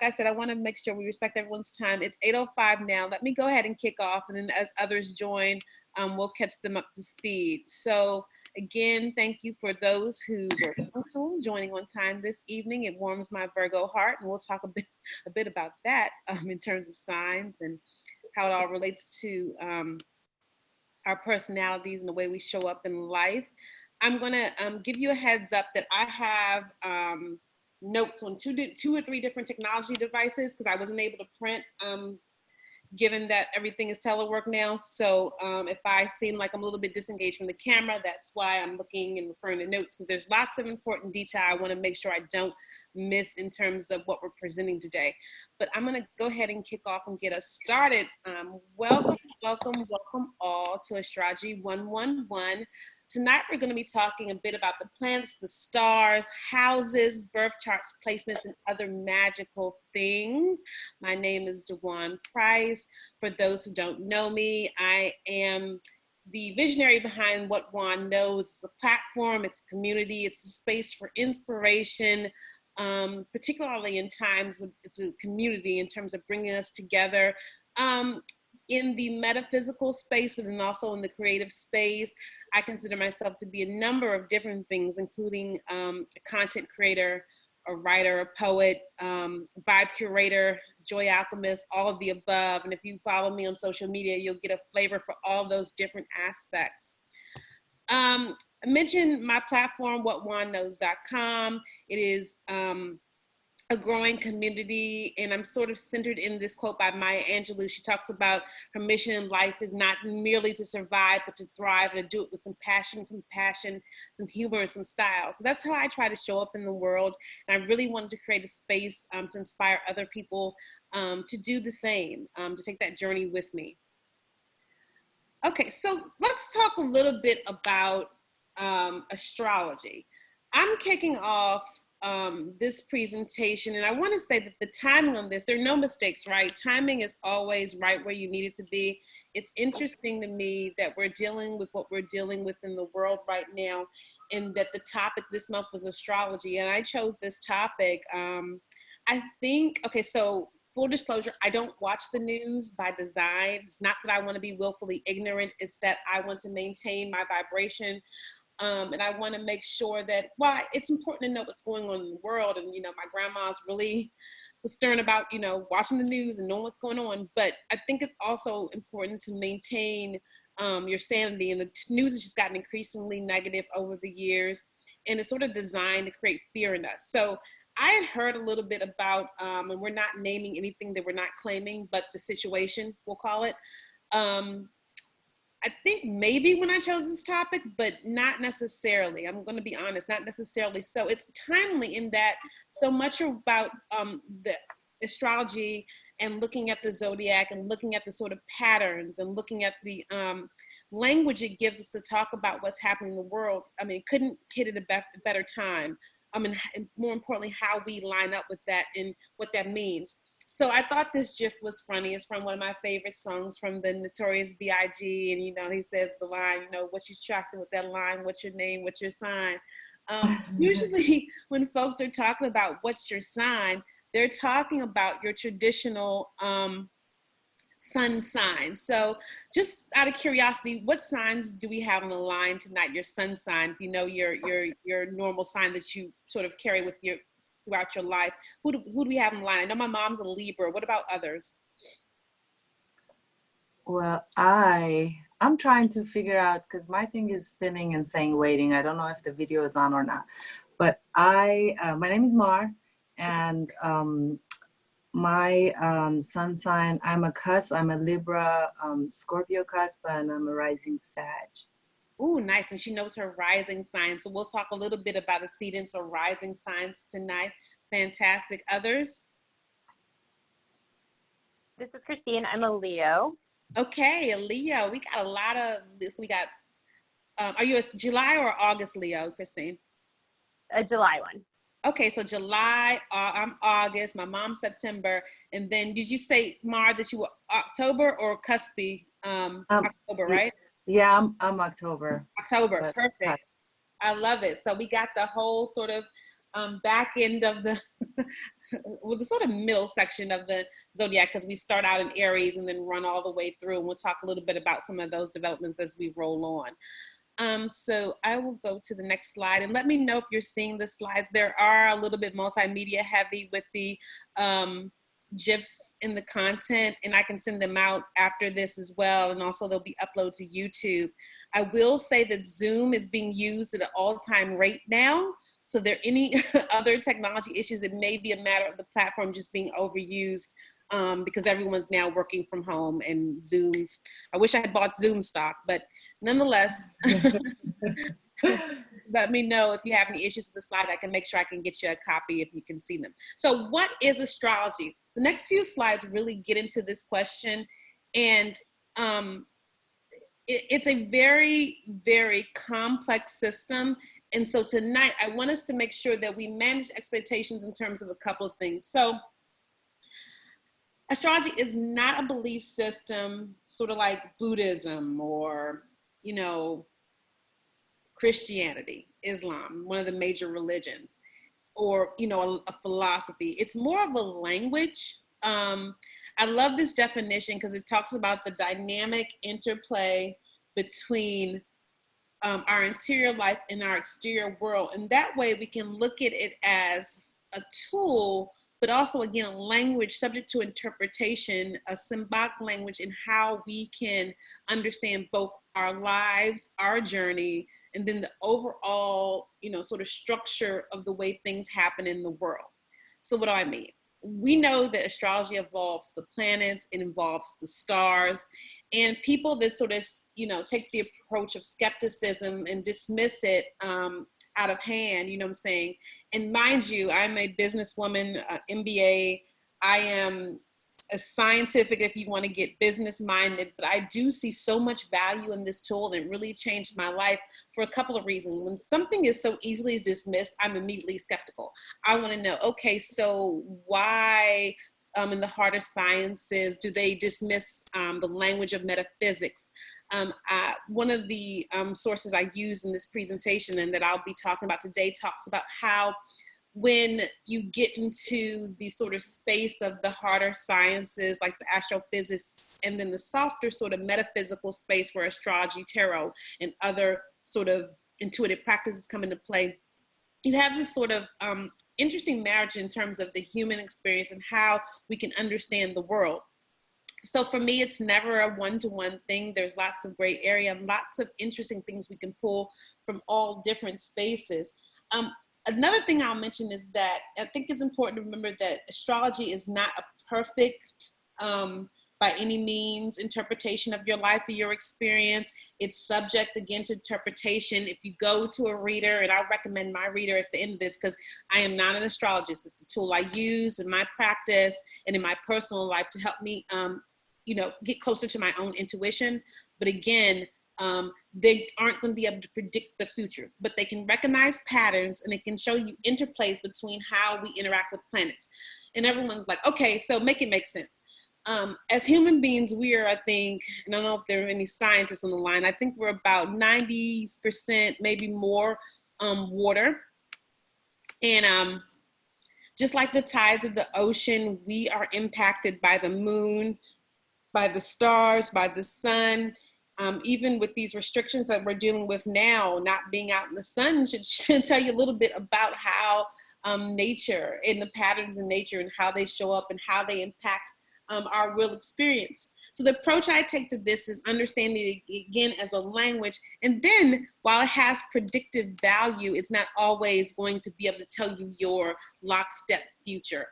I said, I want to make sure we respect everyone's time. It's 8:05 now. Let me go ahead and kick off, and then as others join, we'll catch them up to speed. So again, thank you for those who were punctual, joining on time this evening. It warms my Virgo heart, and we'll talk a bit about that in terms of signs and how it all relates to our personalities and the way we show up in life. I'm gonna give you a heads up that I have notes on two or three different technology devices because I wasn't able to print given that everything is telework now. So if I seem like I'm a little bit disengaged from the camera, that's why I'm looking and referring to notes, because there's lots of important detail I want to make sure I don't miss in terms of what we're presenting today. But I'm going to go ahead and kick off and get us started. Welcome all to Astrology 111. Tonight, we're going to be talking a bit about the planets, the stars, houses, birth charts, placements, and other magical things. My name is Juan Price. For those who don't know me, I am the visionary behind what Juan Knows. It's a platform, it's a community, it's a space for inspiration, particularly in times of, it's a community in terms of bringing us together in the metaphysical space, but then also in the creative space. I consider myself to be a number of different things, including a content creator, a writer, a poet, vibe curator, joy alchemist, all of the above. And if you follow me on social media, you'll get a flavor for all those different aspects. I mentioned my platform, whatjuanknows.com. It is a growing community, and I'm sort of centered in this quote by Maya Angelou. She talks about her mission in life is not merely to survive, but to thrive, and to do it with some passion, compassion, some humor, and some style. So that's how I try to show up in the world. And I really wanted to create a space to inspire other people to do the same, to take that journey with me. Okay, so let's talk a little bit about astrology. I'm kicking off this presentation, and I want to say that the timing on this, there are no mistakes, right? Timing is always right where you need it to be. It's interesting to me that we're dealing with what we're dealing with in the world right now, and that the topic this month was astrology, and I chose this topic. I think, okay, so full disclosure, I don't watch the news by design. It's not that I want to be willfully ignorant, it's that I want to maintain my vibration. And I want to make sure that, well, it's important to know what's going on in the world. And, you know, my grandma's really was stern about, you know, watching the news and knowing what's going on. But I think it's also important to maintain your sanity. And the news has just gotten increasingly negative over the years. And it's sort of designed to create fear in us. So I had heard a little bit about, and we're not naming anything that we're not claiming, but the situation, we'll call it. I think maybe when I chose this topic, but not necessarily. I'm going to be honest, not necessarily. So it's timely in that so much about the astrology and looking at the zodiac and looking at the sort of patterns and looking at the language it gives us to talk about what's happening in the world. I mean, couldn't hit it a better time. I mean, more importantly, how we line up with that and what that means. So I thought this GIF was funny. It's from one of my favorite songs from the Notorious B.I.G. And, you know, he says the line, you know, what you attracted with that line, what's your name, what's your sign? Usually when folks are talking about what's your sign, they're talking about your traditional sun sign. So just out of curiosity, what signs do we have on the line tonight? Your sun sign, if you know your normal sign that you sort of carry with you throughout your life. Who do we have in line? I know my mom's a Libra. What about others? Well, I'm trying to figure out, because my thing is spinning and saying waiting. I don't know if the video is on or not. But my name is Mar, and my sun sign, I'm a cusp. I'm a Libra, Scorpio cusp, and I'm a rising Sag. Ooh, nice. And she knows her rising sign. So we'll talk a little bit about ascendants or rising signs tonight. Fantastic. Others? This is Christine. I'm a Leo. Okay, a Leo. We got a lot of this. We got, are you a July or August Leo, Christine? A July one. Okay, so July, I'm August, my mom's September. And then did you say, Mar, that you were October or cuspy? October, right? Yeah, I'm October. October, perfect. I love it. So we got the whole sort of back end of the, well, the sort of middle section of the zodiac, because we start out in Aries and then run all the way through. And we'll talk a little bit about some of those developments as we roll on. So I will go to the next slide and let me know if you're seeing the slides. There are a little bit multimedia heavy with the GIFs in the content, and I can send them out after this as well. And also they'll be uploaded to YouTube. I will say that Zoom is being used at an all-time rate now. So if there are any other technology issues, it may be a matter of the platform just being overused because everyone's now working from home and Zooms. I wish I had bought Zoom stock, but nonetheless, let me know if you have any issues with the slide. I can make sure I can get you a copy if you can see them. So what is astrology? The next few slides really get into this question, and it's a very, very complex system. And so tonight, I want us to make sure that we manage expectations in terms of a couple of things. So astrology is not a belief system, sort of like Buddhism or, you know, Christianity, Islam, one of the major religions, or, you know, a philosophy. It's more of a language. I love this definition because it talks about the dynamic interplay between our interior life and our exterior world. And that way we can look at it as a tool, but also, again, a language subject to interpretation, a symbolic language in how we can understand both our lives, our journey, and then the overall, you know, sort of structure of the way things happen in the world. So what do I mean? We know that astrology involves the planets, it involves the stars, and people that sort of, you know, take the approach of skepticism and dismiss it out of hand, you know what I'm saying? And mind you, I'm a businesswoman, MBA. I am a scientific, if you want to get business minded, but I do see so much value in this tool, and it really changed my life for a couple of reasons. When something is so easily dismissed, I'm immediately skeptical. I want to know, okay, so why in the harder sciences do they dismiss the language of metaphysics? One of the sources I used in this presentation and that I'll be talking about today talks about how when you get into the sort of space of the harder sciences like the astrophysics and then the softer sort of metaphysical space where astrology, tarot, and other sort of intuitive practices come into play, you have this sort of interesting marriage in terms of the human experience and how we can understand the world. So for me, it's never a one-to-one thing. There's lots of gray area and lots of interesting things we can pull from all different spaces. Another thing I'll mention is that I think it's important to remember that astrology is not a perfect, by any means, interpretation of your life or your experience. It's subject, again, to interpretation. If you go to a reader, and I'll recommend my reader at the end of this because I am not an astrologist. It's a tool I use in my practice and in my personal life to help me, you know, get closer to my own intuition. But again, they aren't going to be able to predict the future, but they can recognize patterns and it can show you interplays between how we interact with planets. And everyone's like, okay, so make it make sense. As human beings, we are, I think, and I don't know if there are any scientists on the line, I think we're about 90%, maybe more, water. And just like the tides of the ocean, we are impacted by the moon, by the stars, by the sun. Even with these restrictions that we're dealing with now, not being out in the sun should tell you a little bit about how nature and the patterns in nature and how they show up and how they impact our real experience. So the approach I take to this is understanding it again as a language. And then while it has predictive value, it's not always going to be able to tell you your lockstep future.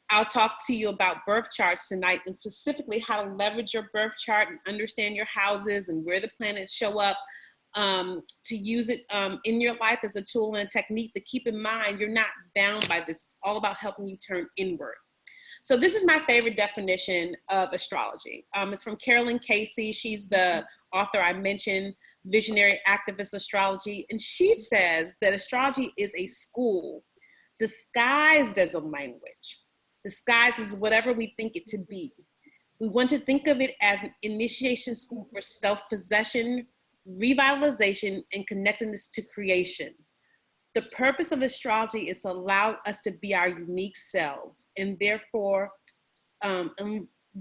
I'll talk to you about birth charts tonight and specifically how to leverage your birth chart and understand your houses and where the planets show up to use it in your life as a tool and a technique. But keep in mind, you're not bound by this. It's all about helping you turn inward. So this is my favorite definition of astrology. It's from Carolyn Casey. She's the author I mentioned, Visionary Activist Astrology. And she says that astrology is a school disguised as a language. Disguised as whatever we think it to be. We want to think of it as an initiation school for self-possession, revitalization, and connectedness to creation. The purpose of astrology is to allow us to be our unique selves and therefore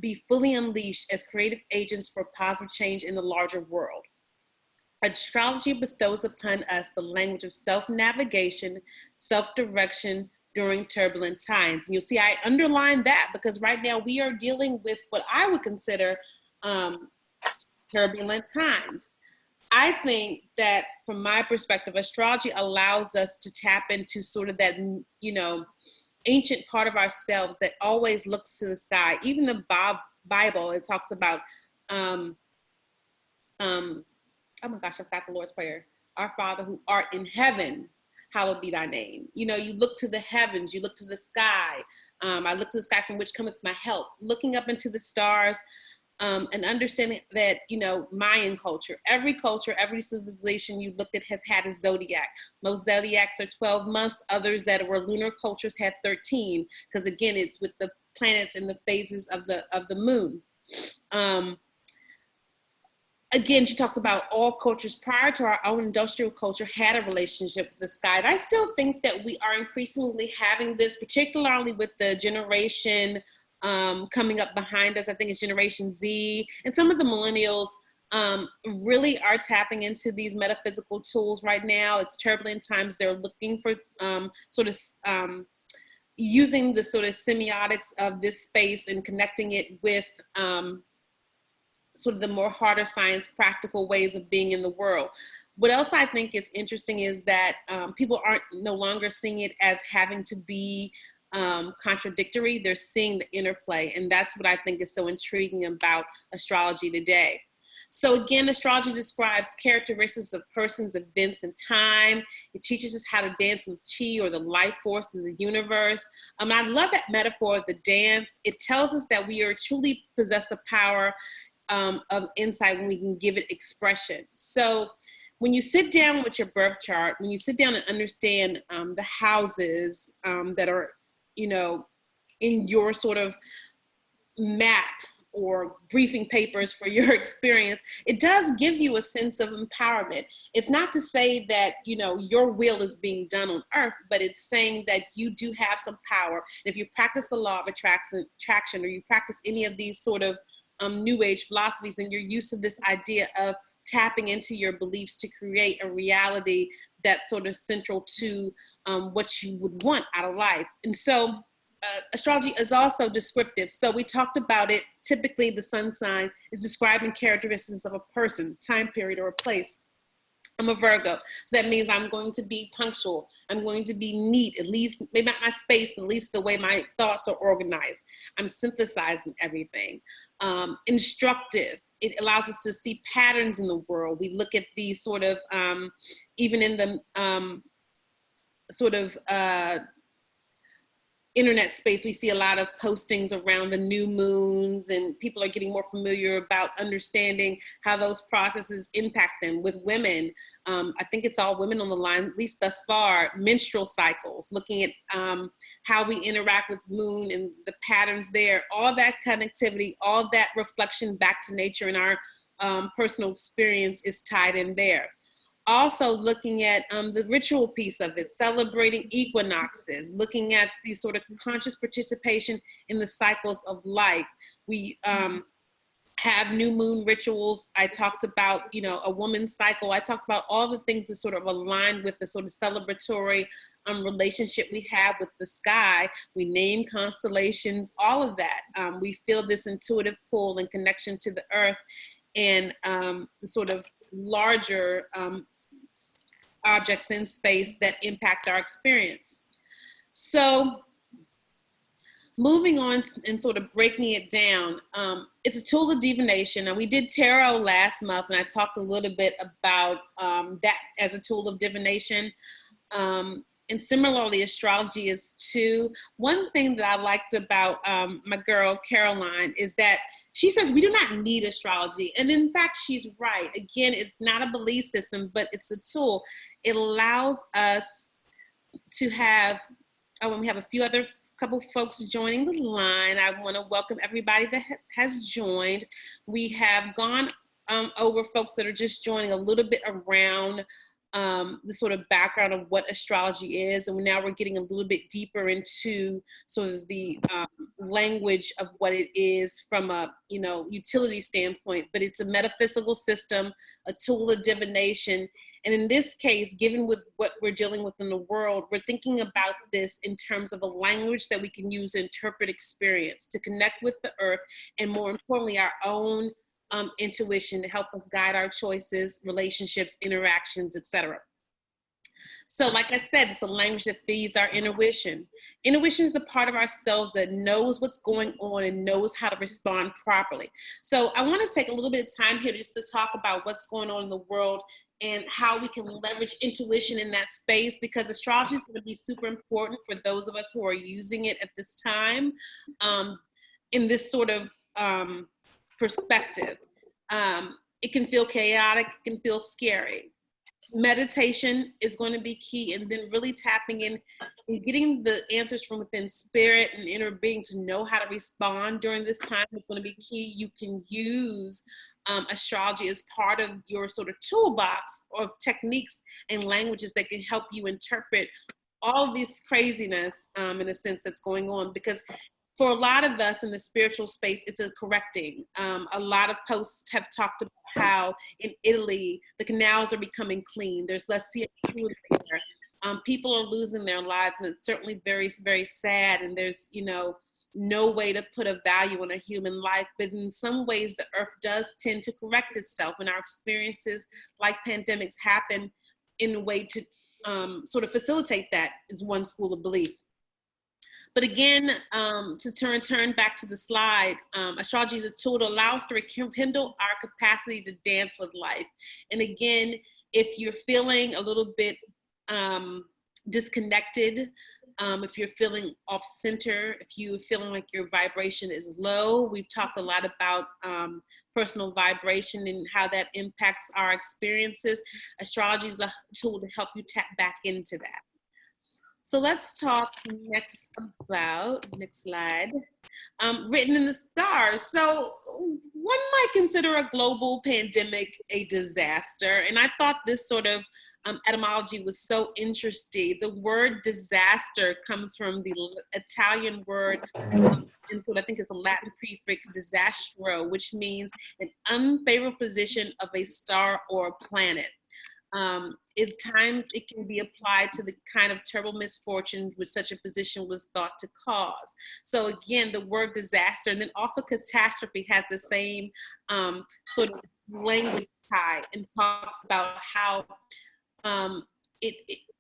be fully unleashed as creative agents for positive change in the larger world. Astrology bestows upon us the language of self-navigation, self-direction during turbulent times. And you'll see I underline that because right now we are dealing with what I would consider turbulent times. I think that from my perspective, astrology allows us to tap into sort of that, you know, ancient part of ourselves that always looks to the sky. Even the Bible, it talks about, oh my gosh, I forgot the Lord's Prayer. Our Father who art in heaven, hallowed be thy name. You know, you look to the heavens, you look to the sky. I look to the sky from which cometh my help. Looking up into the stars, and understanding that, you know, Mayan culture, every civilization you looked at has had a zodiac. Most zodiacs are 12 months. Others that were lunar cultures had 13, because again, it's with the planets and the phases of the moon. Again, she talks about all cultures prior to our own industrial culture had a relationship with the sky. And I still think that we are increasingly having this, particularly with the generation coming up behind us. I think it's Generation Z, and some of the millennials really are tapping into these metaphysical tools right now. It's turbulent times. They're looking for using the sort of semiotics of this space and connecting it with sort of the more harder science, practical ways of being in the world. What else I think is interesting is that people aren't no longer seeing it as having to be contradictory. They're seeing the interplay, and that's what I think is so intriguing about astrology today. So again, astrology describes characteristics of persons, events, and time. It teaches us how to dance with chi, or the life force of the universe. I love that metaphor of the dance. It tells us that we are truly possess the power of insight when we can give it expression. So when you sit down with your birth chart, when you sit down and understand the houses that are, you know, in your sort of map or briefing papers for your experience, it does give you a sense of empowerment. It's not to say that, you know, your will is being done on earth, but it's saying that you do have some power. And if you practice the law of attraction, or you practice any of these sort of new age philosophies, and you're used to this idea of tapping into your beliefs to create a reality that's sort of central to what you would want out of life. And so astrology is also descriptive. So we talked about it. Typically the sun sign is describing characteristics of a person, time period, or a place. I'm a Virgo, so that means I'm going to be punctual. I'm going to be neat, at least, maybe not my space, but at least the way my thoughts are organized. I'm synthesizing everything. Instructive, it allows us to see patterns in the world. We look at these sort of, even in the internet space, we see a lot of postings around the new moons, and people are getting more familiar about understanding how those processes impact them. With women, I think it's all women on the line, at least thus far, menstrual cycles, looking at how we interact with moon and the patterns there, all that connectivity, all that reflection back to nature and our personal experience is tied in there. Also looking at the ritual piece of it, celebrating equinoxes, looking at the sort of conscious participation in the cycles of life. We have new moon rituals. I talked about, you know, a woman's cycle. I talked about all the things that sort of align with the sort of celebratory relationship we have with the sky. We name constellations, all of that. We feel this intuitive pull and connection to the earth and the sort of larger objects in space that impact our experience. So moving on and sort of breaking it down, it's a tool of divination. And we did tarot last month, and I talked a little bit about that as a tool of divination. And similarly, astrology is too. One thing that I liked about my girl Caroline is that she says we do not need astrology. And in fact, she's right. Again, it's not a belief system, but it's a tool. It allows us to have, oh, we have a few other couple folks joining the line. I want to welcome everybody that has joined. We have gone over folks that are just joining a little bit around the sort of background of what astrology is, and now we're getting a little bit deeper into sort of the language of what it is from a utility standpoint. But it's a metaphysical system, a tool of divination, and in this case, given with what we're dealing with in the world, we're thinking about this in terms of a language that we can use to interpret experience, to connect with the earth, and more importantly, our own intuition to help us guide our choices, relationships, interactions, etc. So like I said, it's a language that feeds our intuition. Intuition is the part of ourselves that knows what's going on and knows how to respond properly. So I want to take a little bit of time here just to talk about what's going on in the world and how we can leverage intuition in that space, because astrology is going to be super important for those of us who are using it at this time in this sort of perspective. It can feel chaotic, it can feel scary. Meditation is going to be key, and then really tapping in and getting the answers from within spirit and inner being to know how to respond during this time is going to be key. You can use astrology as part of your sort of toolbox of techniques and languages that can help you interpret all of this craziness in a sense that's going on, because for a lot of us in the spiritual space, it's a correcting. A lot of posts have talked about how in Italy, the canals are becoming clean. There's less CO2 there. People are losing their lives, and it's certainly very, very sad. And there's, no way to put a value on a human life. But in some ways, the earth does tend to correct itself. And our experiences like pandemics happen in a way to sort of facilitate that, is one school of belief. But again, to turn back to the slide, astrology is a tool to allow us to rekindle our capacity to dance with life. And again, if you're feeling a little bit disconnected, if you're feeling off center, if you're feeling like your vibration is low, we've talked a lot about personal vibration and how that impacts our experiences. Astrology is a tool to help you tap back into that. So let's talk next slide, written in the stars. So one might consider a global pandemic a disaster. And I thought this sort of etymology was so interesting. The word disaster comes from the Italian word, and so I think it's a Latin prefix, disastro, which means an unfavorable position of a star or a planet. At times it can be applied to the kind of terrible misfortunes which such a position was thought to cause. So again, the word disaster, and then also catastrophe, has the same sort of language tie, and talks about how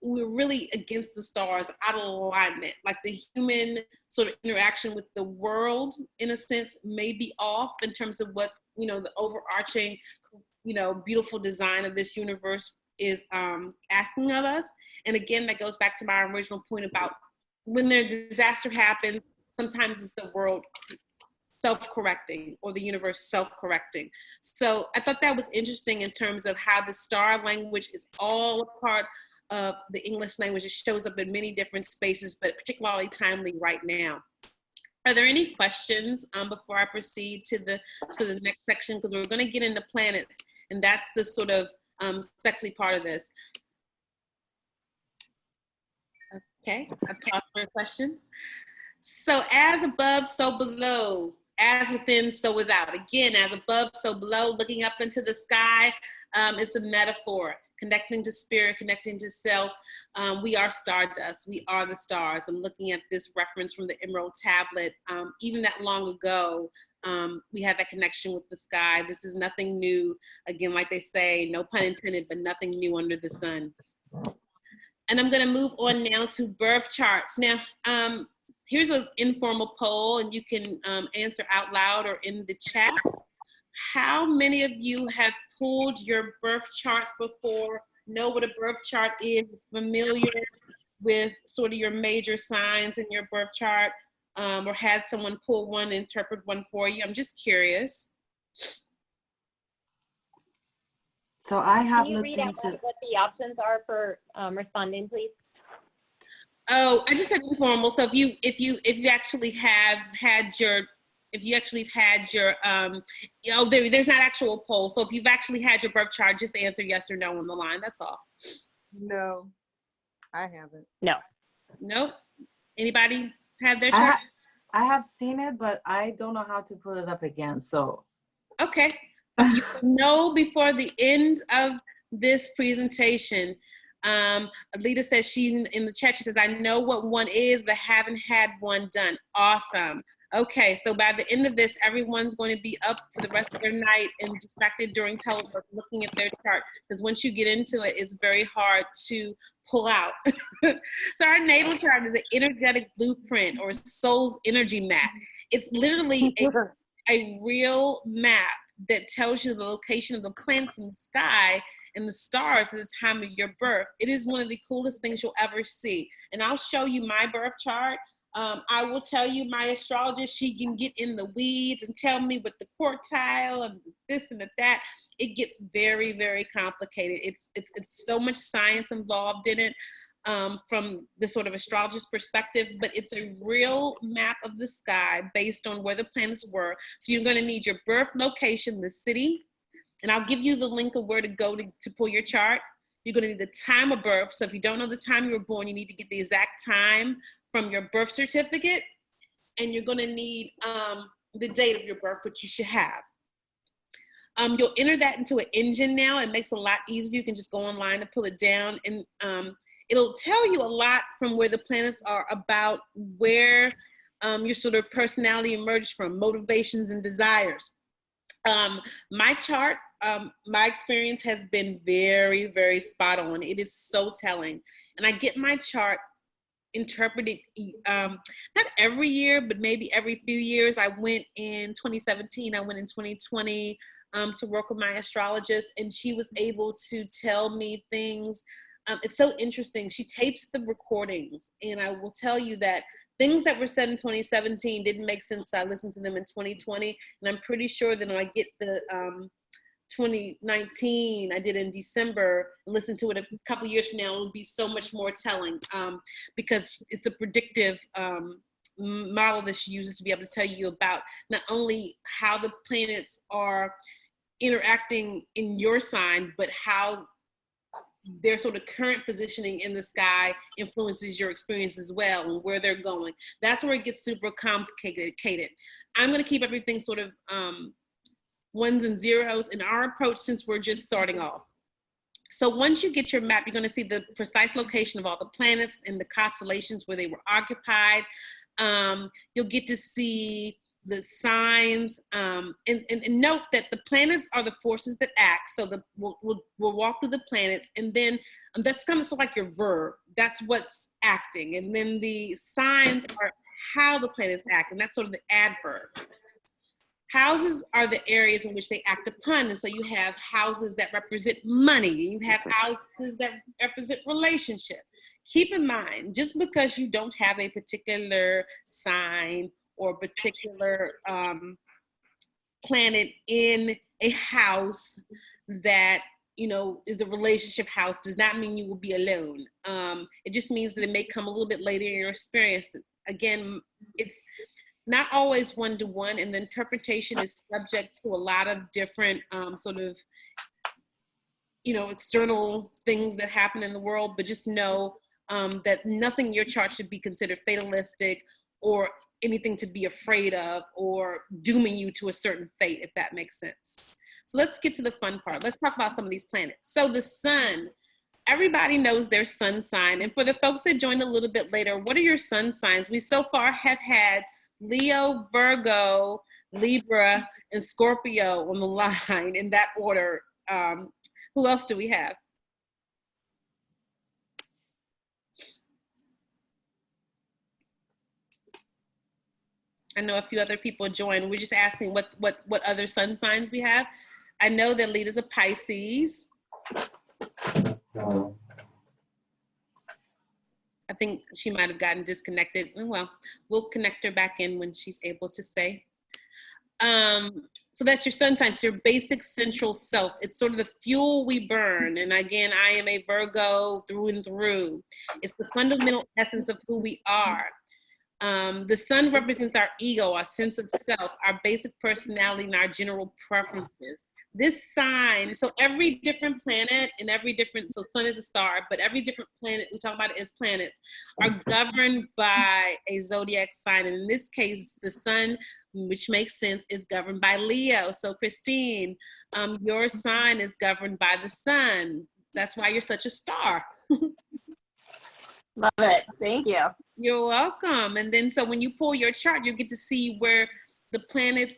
we're really against the stars, out of alignment. Like the human sort of interaction with the world, in a sense, may be off in terms of what, the overarching, beautiful design of this universe is asking of us. And again, that goes back to my original point about when their disaster happens, sometimes it's the world self-correcting or the universe self-correcting. So I thought that was interesting in terms of how the star language is all a part of the English language. It shows up in many different spaces, but particularly timely right now. Are there any questions before I proceed to the next section? Because we're going to get into planets, and that's the sort of sexy part of this. Okay, I pause for questions. So as above, so below, as within, so without. Again, as above, so below, looking up into the sky, it's a metaphor, connecting to spirit, connecting to self. We are stardust, we are the stars. I'm looking at this reference from the Emerald Tablet. Even that long ago, we had that connection with the sky. This is nothing new. Again, like they say, no pun intended, but nothing new under the sun. And I'm gonna move on now to birth charts. Now, here's an informal poll, and you can answer out loud or in the chat. How many of you have pulled your birth charts before, know what a birth chart is, familiar with sort of your major signs in your birth chart, or had someone pull one, interpret one for you? I'm just curious. So I have Can you looked read out into what the options are for responding, please? Oh, I just said informal. So if you actually have had your if you actually have had your, there's not actual poll. So if you've actually had your birth chart, just answer yes or no on the line. That's all. No, I haven't. No. Nope. Anybody have their chart? I have seen it, but I don't know how to put it up again. So. Okay. You know before the end of this presentation. Alita says in the chat, she says, I know what one is, but haven't had one done. Awesome. Okay, so by the end of this, everyone's going to be up for the rest of their night and distracted during telework looking at their chart, because once you get into it, it's very hard to pull out. So our natal chart is an energetic blueprint or soul's energy map. It's literally a real map that tells you the location of the planets in the sky and the stars at the time of your birth. It is one of the coolest things you'll ever see. And I'll show you my birth chart. I will tell you my astrologist, she can get in the weeds and tell me what the quartile and this and that. It gets very, very complicated. It's so much science involved in it from the sort of astrologist perspective, but it's a real map of the sky based on where the planets were. So you're gonna need your birth location, the city, and I'll give you the link of where to go to pull your chart. You're gonna need the time of birth. So if you don't know the time you were born, you need to get the exact time from your birth certificate. And you're gonna need the date of your birth, which you should have. You'll enter that into an engine now. It makes it a lot easier. You can just go online and pull it down. And it'll tell you a lot from where the planets are about where your sort of personality emerged from, motivations and desires. My chart, my experience has been very, very spot on. It is so telling. And I get my chart interpreted, not every year, but maybe every few years. I went in 2017, I went in 2020 to work with my astrologist, and she was able to tell me things. It's so interesting. She tapes the recordings, and I will tell you that things that were said in 2017 didn't make sense. So I listened to them in 2020, and I'm pretty sure that when I get the 2019, I did in December, and listen to it a couple years from now, it'll be so much more telling because it's a predictive model that she uses to be able to tell you about not only how the planets are interacting in your sign, but how their sort of current positioning in the sky influences your experience as well and where they're going. That's where it gets super complicated. I'm going to keep everything sort of ones and zeros in our approach since we're just starting off. So once you get your map, you're going to see the precise location of all the planets and the constellations where they were occupied. You'll get to see the signs, and note that the planets are the forces that act. So we'll walk through the planets, and then that's kind of like your verb. That's what's acting. And then the signs are how the planets act, and that's sort of the adverb. Houses are the areas in which they act upon. And so you have houses that represent money. You have houses that represent relationship. Keep in mind, just because you don't have a particular sign or particular planet in a house that, you know, is the relationship house, does not mean you will be alone. It just means that it may come a little bit later in your experience. Again, it's not always one-to-one, and the interpretation is subject to a lot of different sort of, you know, external things that happen in the world, but just know that nothing in your chart should be considered fatalistic or anything to be afraid of or dooming you to a certain fate, if that makes sense. So let's get to the fun part. Let's talk about some of these planets. So the sun, everybody knows their sun sign. And for the folks that joined a little bit later, what are your sun signs? We so far have had Leo, Virgo, Libra, and Scorpio on the line in that order. Who else do we have? I know a few other people joined. We're just asking what other sun signs we have. I know that Lita's a Pisces. I think she might have gotten disconnected. Well, we'll connect her back in when she's able to say. So that's your sun sign. It's your basic central self. It's sort of the fuel we burn. And again, I am a Virgo through and through. It's the fundamental essence of who we are. The sun represents our ego, our sense of self, our basic personality, and our general preferences. This sign, so every different planet and every different, so sun is a star, but every different planet, we talk about it as planets, are governed by a zodiac sign. And in this case, the sun, which makes sense, is governed by Leo. So Christine, your sign is governed by the sun. That's why you're such a star. Love it. Thank you. You're welcome. And then, so when you pull your chart, you get to see where the planets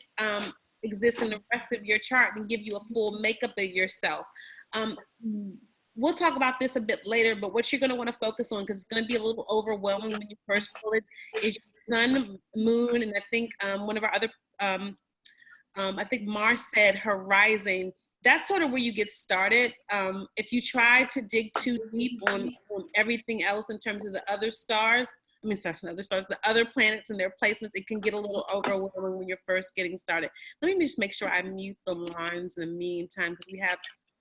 exist in the rest of your chart and give you a full makeup of yourself. We'll talk about this a bit later, but what you're going to want to focus on, because it's going to be a little overwhelming when you first pull it, is your sun, moon, and I think one of our other, I think Mars said her rising. That's sort of where you get started. If you try to dig too deep on everything else in terms of the other stars, the other planets and their placements, it can get a little overwhelming when you're first getting started. Let me just make sure I mute the lines in the meantime, because we have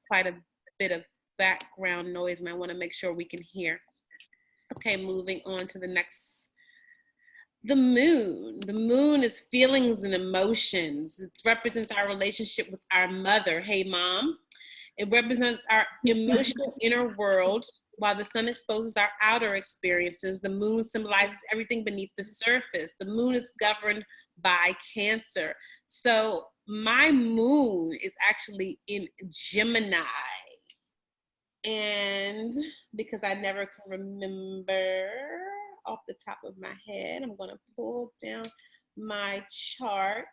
quite a bit of background noise and I want to make sure we can hear. Okay, moving on to the next. The moon. The moon is feelings and emotions. It represents our relationship with our mother. Hey, mom. It represents our emotional inner world, while the sun exposes our outer experiences. The moon symbolizes everything beneath the surface. The moon is governed by Cancer. So my moon is actually in Gemini. And because I never can remember off the top of my head, I'm going to pull down my chart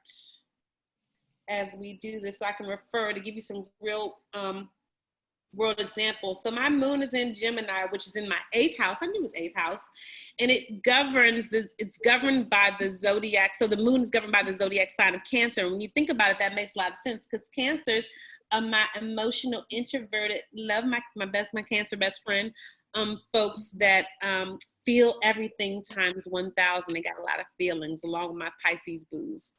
as we do this so I can refer to give you some real world examples. So my moon is in Gemini, which is in my 8th house. I knew it was 8th house. And it governs, it's governed by the zodiac. So the moon is governed by the zodiac sign of Cancer. When you think about it, that makes a lot of sense, because Cancers are my emotional, introverted, love my Cancer best friend, folks that feel everything times 1,000. They got a lot of feelings, along with my Pisces booze.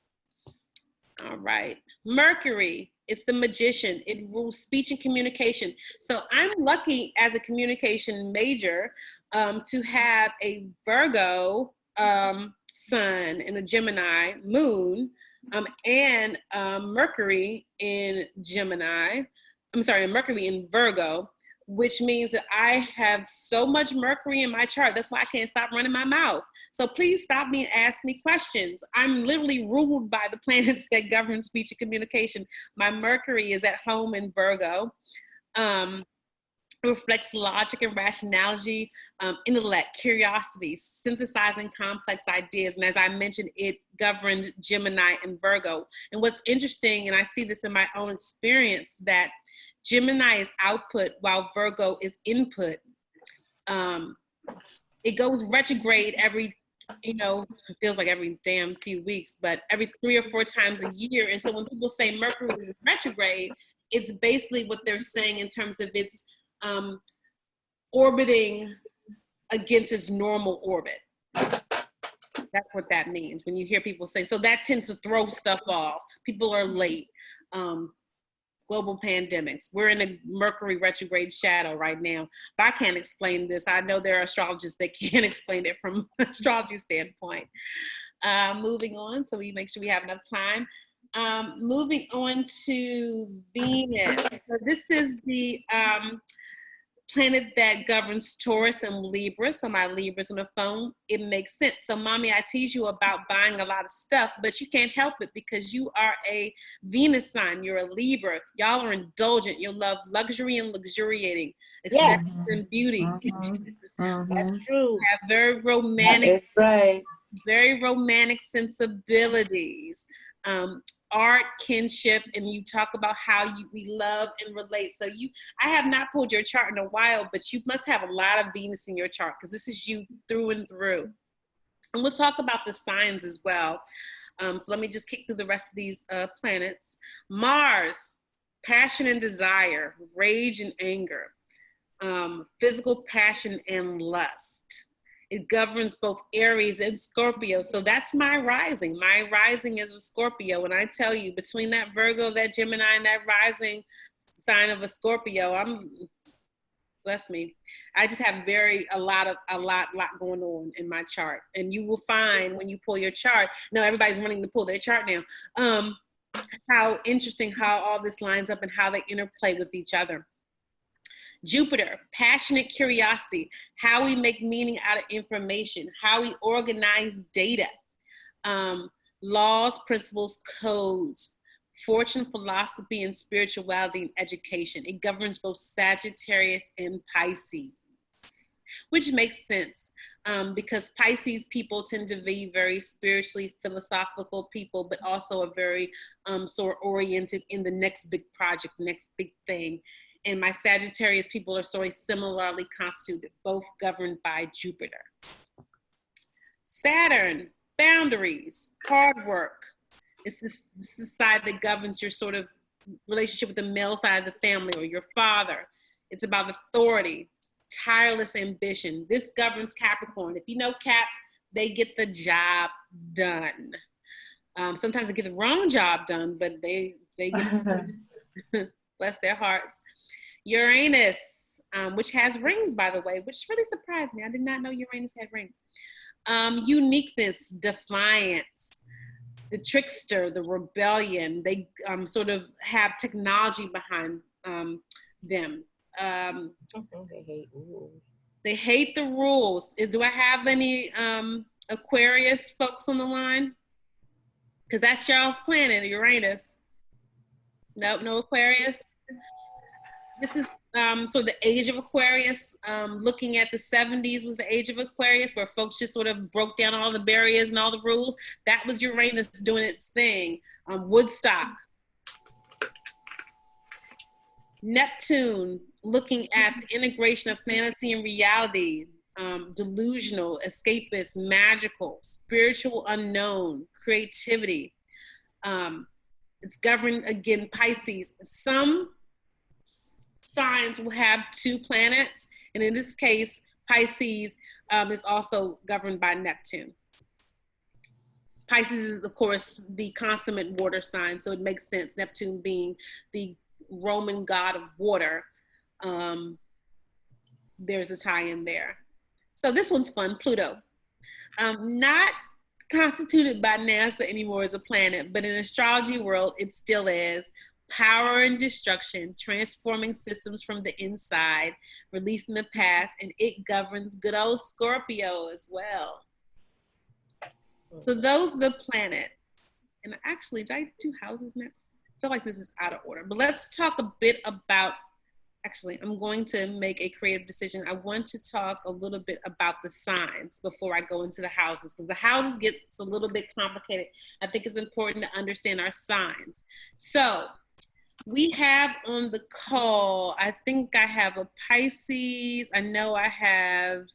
All right. Mercury, it's the magician. It rules speech and communication. So I'm lucky as a communication major to have a Virgo sun and a Gemini moon and Mercury in Gemini. I'm sorry, Mercury in Virgo, which means that I have so much Mercury in my chart. That's why I can't stop running my mouth. So please stop me and ask me questions. I'm literally ruled by the planets that govern speech and communication. My Mercury is at home in Virgo. It reflects logic and rationality, intellect, curiosity, synthesizing complex ideas. And as I mentioned, it governed Gemini and Virgo. And what's interesting, and I see this in my own experience, that Gemini is output while Virgo is input. It goes retrograde every, it feels like every damn few weeks, but every 3 or 4 times a year. And so when people say Mercury is retrograde, it's basically what they're saying in terms of its orbiting against its normal orbit. That's what that means when you hear people say. So that tends to throw stuff off. People are late. Global pandemics. We're in a Mercury retrograde shadow right now. But I can't explain this. I know there are astrologists that can explain it from an astrology standpoint. Moving on, so we make sure we have enough time. Moving on to Venus. So this is the planet that governs Taurus and Libra. So my Libra's on the phone. It makes sense. So mommy, I tease you about buying a lot of stuff, but you can't help it because you are a Venus sign. You're a Libra. Y'all are indulgent. You love luxury and luxuriating, aesthetics and beauty. That's true. Have very romantic, right. very romantic sensibilities. Art, kinship, and you talk about how we love and relate. So I have not pulled your chart in a while, but you must have a lot of Venus in your chart because this is you through and through. And we'll talk about the signs as well. So let me just kick through the rest of these planets. Mars, passion and desire, rage and anger, physical passion and lust. It governs both Aries and Scorpio. So that's my rising. My rising is a Scorpio. And I tell you, between that Virgo, that Gemini, and that rising sign of a Scorpio, Bless me. I just have a lot going on in my chart. And you will find when you pull your chart, no, everybody's wanting to pull their chart now, how interesting how all this lines up and how they interplay with each other. Jupiter, passionate curiosity, how we make meaning out of information, how we organize data, laws, principles, codes, fortune, philosophy, and spirituality and education. It governs both Sagittarius and Pisces, which makes sense because Pisces people tend to be very spiritually philosophical people, but also are very sort of oriented in the next big project, next big thing. And my Sagittarius people are sort of similarly constituted, both governed by Jupiter. Saturn, boundaries, hard work. It's this side that governs your sort of relationship with the male side of the family or your father. It's about authority, tireless ambition. This governs Capricorn. If you know Caps, they get the job done. Sometimes they get the wrong job done, but they get bless their hearts. Uranus, which has rings, by the way, which really surprised me. I did not know Uranus had rings. Uniqueness, defiance, the trickster, the rebellion. They sort of have technology behind them. They hate the rules. Do I have any Aquarius folks on the line? Because that's y'all's planet, Uranus. Nope, no Aquarius. This is so the age of Aquarius, looking at the 70s was the age of Aquarius where folks just sort of broke down all the barriers and all the rules. That was Uranus doing its thing. Woodstock. Neptune, looking at the integration of fantasy and reality, delusional, escapist, magical, spiritual unknown, creativity. It's governed, again, Pisces. Some signs will have two planets, and in this case, Pisces is also governed by Neptune. Pisces is, of course, the consummate water sign, so it makes sense, Neptune being the Roman god of water. There's a tie-in there. So this one's fun, Pluto. Not constituted by NASA anymore as a planet, but in astrology world, it still is. Power and destruction, transforming systems from the inside, releasing the past, and it governs good old Scorpio as well. So those are the planet. And actually, did I do houses next? I feel like this is out of order, but let's talk a bit about, actually, I'm going to make a creative decision. I want to talk a little bit about the signs before I go into the houses, because the houses gets a little bit complicated. I think it's important to understand our signs. So we have on the call, I think I have a Pisces. I know I have,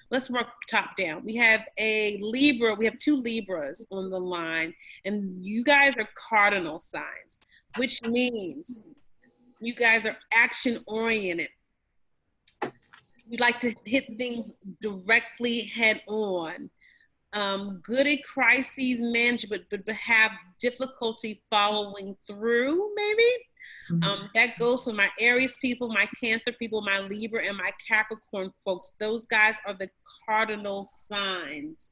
let's work top down. We have a Libra. We have two Libras on the line, and you guys are cardinal signs, which means you guys are action oriented. You like to hit things directly head on. Good at crises management, but have difficulty following through, maybe. That goes for my Aries people, my Cancer people, my Libra, and my Capricorn folks. Those guys are the cardinal signs.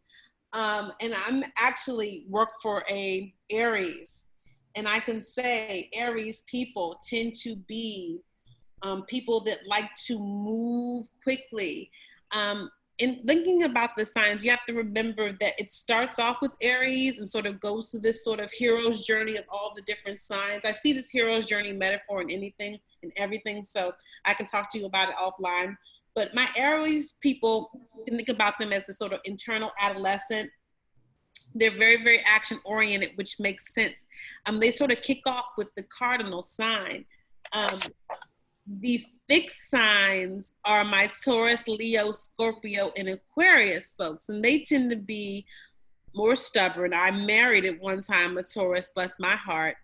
And I'm actually work for a Aries. And I can say Aries people tend to be people that like to move quickly. In thinking about the signs, you have to remember that it starts off with Aries and sort of goes through this sort of hero's journey of all the different signs. I see this hero's journey metaphor in anything and everything, so I can talk to you about it offline. But my Aries people, you can think about them as the sort of internal adolescent. They're very, very action oriented, which makes sense. They sort of kick off with the cardinal sign. The fixed signs are my Taurus, Leo, Scorpio, and Aquarius folks, and they tend to be more stubborn. I married at one time a Taurus, bless my heart.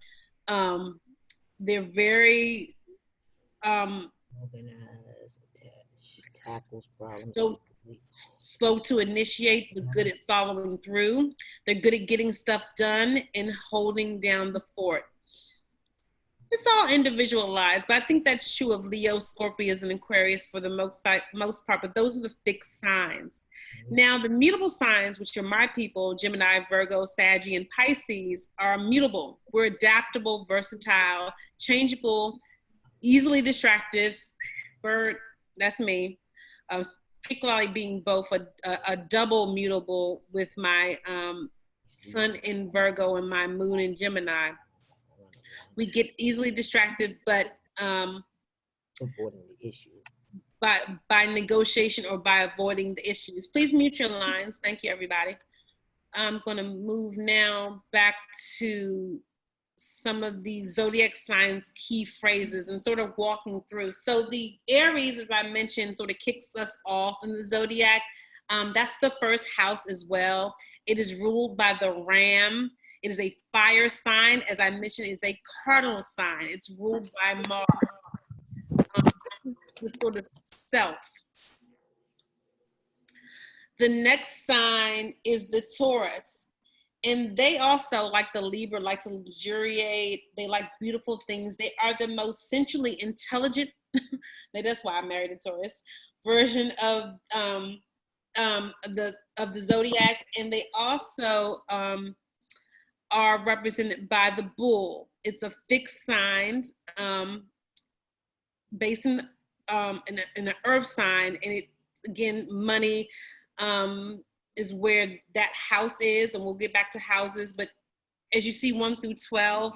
They're very slow to initiate, but good at following through. They're good at getting stuff done and holding down the fort. It's all individualized, but I think that's true of Leo, Scorpius, and Aquarius for the most part, but those are the fixed signs. Now, the mutable signs, which are my people, Gemini, Virgo, Saggy, and Pisces, are mutable. We're adaptable, versatile, changeable, easily distracted. Bird, that's me. Particularly being both a double mutable with my sun in Virgo and my moon in Gemini. We get easily distracted, but Avoiding the issue. by negotiation or by avoiding the issues. Please mute your lines. Thank you, everybody. I'm going to move now back to some of the zodiac signs key phrases and sort of walking through. So the Aries, as I mentioned, sort of kicks us off in the zodiac. That's the first house as well. It is ruled by the Ram. It is a fire sign. As I mentioned, it's a cardinal sign. It's ruled by Mars. This is the sort of self. The next sign is the Taurus. And they also, like the Libra, like to luxuriate. They like beautiful things. They are the most centrally intelligent, that's why I married a Taurus, version of the zodiac. And they also are represented by the bull. It's a fixed sign based in an earth sign, and it's, again, money is where that house is, and we'll get back to houses. But as you see 1 through 12,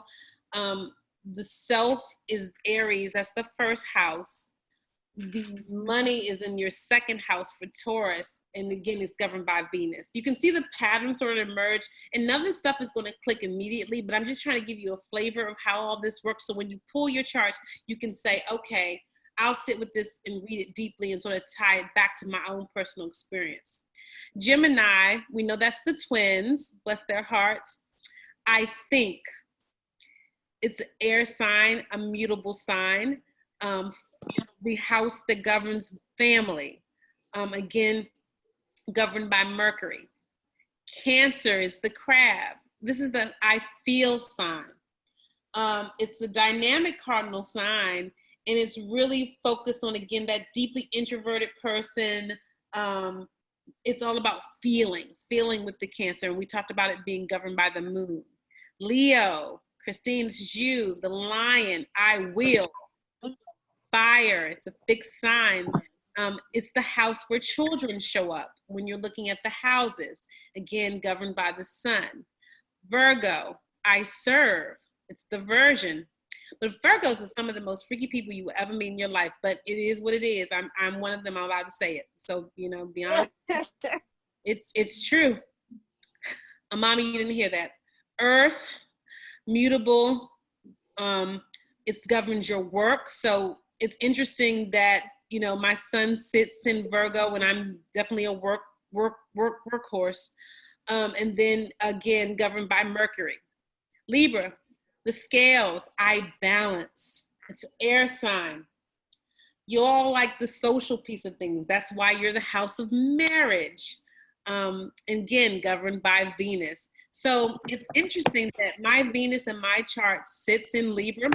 the self is Aries. That's the first house. The money is in your second house for Taurus, and again, it's governed by Venus. You can see the pattern sort of emerge, and none of this stuff is going to click immediately, but I'm just trying to give you a flavor of how all this works. So when you pull your charts, you can say, okay, I'll sit with this and read it deeply and sort of tie it back to my own personal experience. Gemini, we know that's the twins, bless their hearts. I think it's an air sign, a mutable sign. The house that governs family, again, governed by Mercury. Cancer is the crab. This is the I feel sign. It's a dynamic cardinal sign, and it's really focused on, again, that deeply introverted person. It's all about feeling with the Cancer, and we talked about it being governed by the moon. Leo, Christine, this is you, the lion, I will. Fire, it's a fixed sign. It's the house where children show up when you're looking at the houses, again, governed by the sun. Virgo, I serve, it's the Virgin. But Virgos are some of the most freaky people you will ever meet in your life, but it is what it is. I'm one of them, I'm allowed to say it. So, be honest. It's true. Mommy, you didn't hear that. Earth, mutable, it governs your work. So it's interesting that, my son sits in Virgo, and I'm definitely a workhorse. And then again, governed by Mercury. Libra, the scales, I balance. It's an air sign. You all like the social piece of things. That's why you're the house of marriage. Again, governed by Venus. So it's interesting that my Venus in my chart sits in Libra.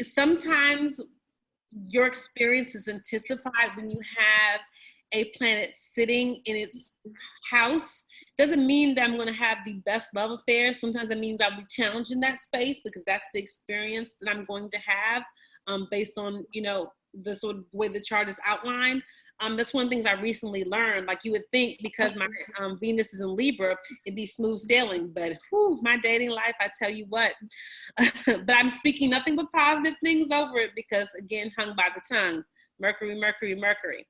Sometimes your experience is intensified when you have a planet sitting in its house. Doesn't mean that I'm going to have the best love affair. Sometimes it means I'll be challenged in that space, because that's the experience that I'm going to have based on, the sort of way the chart is outlined. That's one of the things I recently learned. Like, you would think because my Venus is in Libra, it'd be smooth sailing, but my dating life, I tell you what. But I'm speaking nothing but positive things over it, because, again, hung by the tongue. Mercury, Mercury, Mercury.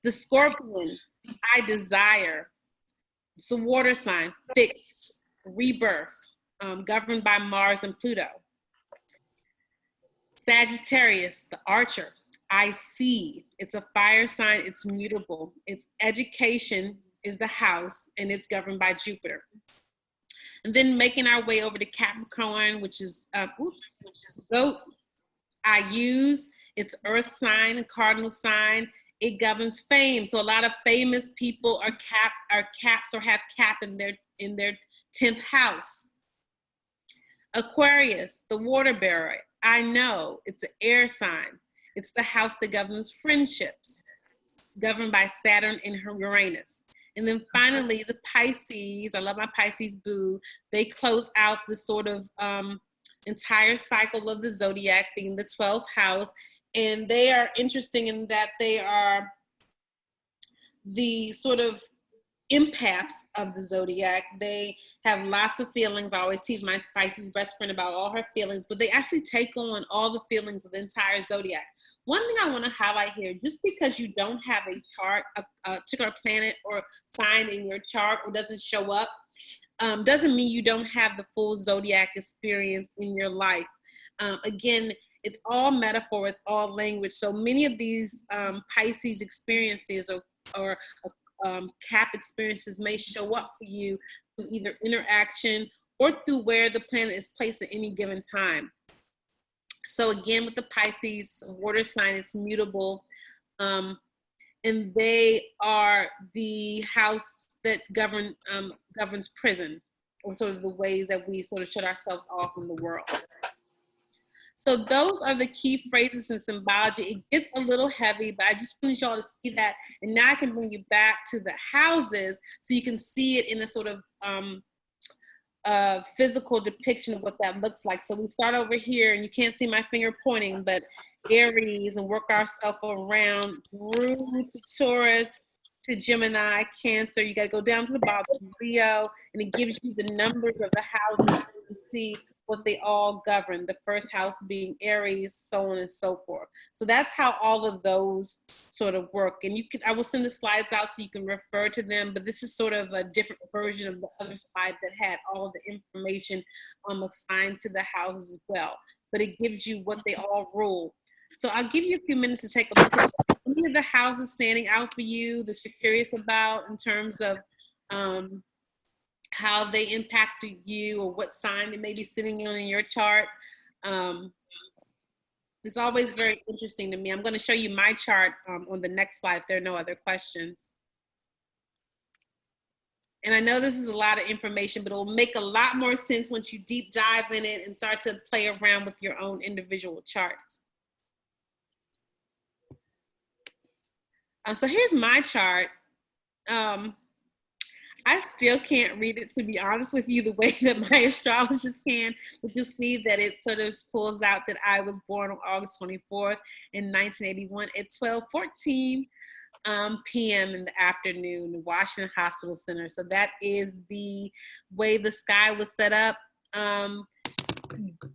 The Scorpion, I desire. It's a water sign, fixed, rebirth, governed by Mars and Pluto. Sagittarius, the Archer, I see. It's a fire sign, it's mutable. Its education is the house, and it's governed by Jupiter. And then making our way over to Capricorn, which is goat, I use. It's earth sign, cardinal sign. It governs fame. So a lot of famous people are caps or have cap in their 10th house. Aquarius, the water bearer. I know, it's an air sign. It's the house that governs friendships, governed by Saturn and Uranus. And then finally, the Pisces, I love my Pisces boo, they close out the sort of entire cycle of the zodiac, being the 12th house. And they are interesting in that they are the sort of empaths of the zodiac. They have lots of feelings. I always tease my Pisces best friend about all her feelings, but they actually take on all the feelings of the entire zodiac. One thing I want to highlight here, just because you don't have a chart, a particular planet or sign in your chart, or doesn't show up, doesn't mean you don't have the full zodiac experience in your life. Again, it's all metaphor, it's all language. So many of these Pisces experiences or Cap experiences may show up for you through either interaction or through where the planet is placed at any given time. So again, with the Pisces water sign, it's mutable, and they are the house that governs prison, or sort of the way that we sort of shut ourselves off from the world. So those are the key phrases in symbology. It gets a little heavy, but I just wanted y'all to see that. And now I can bring you back to the houses so you can see it in a sort of physical depiction of what that looks like. So we start over here, and you can't see my finger pointing, but Aries, and work ourselves around through to Taurus, to Gemini, Cancer. You got to go down to the bottom, Leo, and it gives you the numbers of the houses. You can see what they all govern, the first house being Aries, so on and so forth. So that's how all of those sort of work. And I will send the slides out so you can refer to them, but this is sort of a different version of the other slide that had all of the information assigned to the houses as well. But it gives you what they all rule. So I'll give you a few minutes to take a look at any of the houses standing out for you that you're curious about in terms of how they impacted you, or what sign they may be sitting on in your chart. It's always very interesting to me. I'm going to show you my chart on the next slide if there are no other questions. And I know this is a lot of information, but it will make a lot more sense once you deep dive in it and start to play around with your own individual charts. So here's my chart. I still can't read it, to be honest with you, the way that my astrologist can, but you'll see that it sort of pulls out that I was born on August 24th in 1981 at 12:14 p.m. in the afternoon in Washington Hospital Center. So that is the way the sky was set up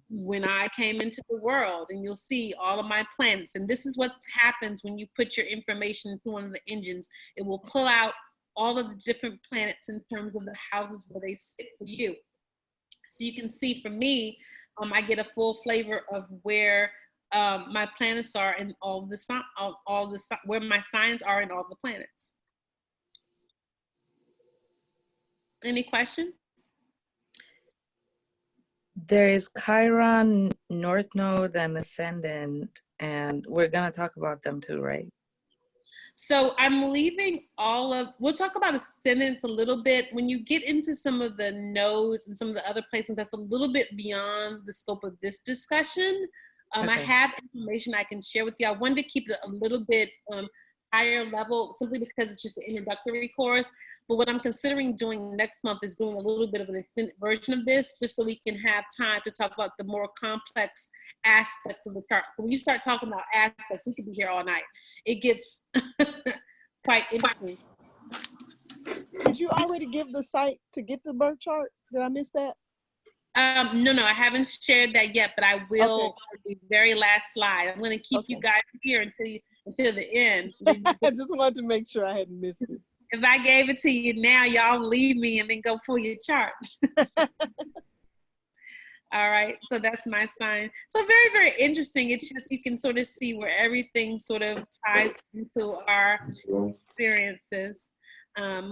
when I came into the world, and you'll see all of my planets. And this is what happens when you put your information into one of the engines. It will pull out all of the different planets in terms of the houses where they sit for you. So you can see for me, I get a full flavor of where my planets are and where my signs are in all the planets. Any questions? There is Chiron, North Node, and Ascendant, and we're gonna talk about them too, right? So I'm leaving we'll talk about ascendants a little bit. When you get into some of the nodes and some of the other placements, that's a little bit beyond the scope of this discussion. Okay. I have information I can share with you. I wanted to keep it a little bit higher level, simply because it's just an introductory course. But what I'm considering doing next month is doing a little bit of an extended version of this, just so we can have time to talk about the more complex aspects of the chart. So when you start talking about aspects, we could be here all night. It gets quite interesting. Did you already give the site to get the birth chart? Did I miss that? No, I haven't shared that yet, but I will. Okay. The very last slide. I'm going to keep you guys here until the end. I just wanted to make sure I hadn't missed it. If I gave it to you now, y'all leave me and then go pull your chart. All right, so that's my sign. So very, very interesting. It's just, you can sort of see where everything sort of ties into our experiences.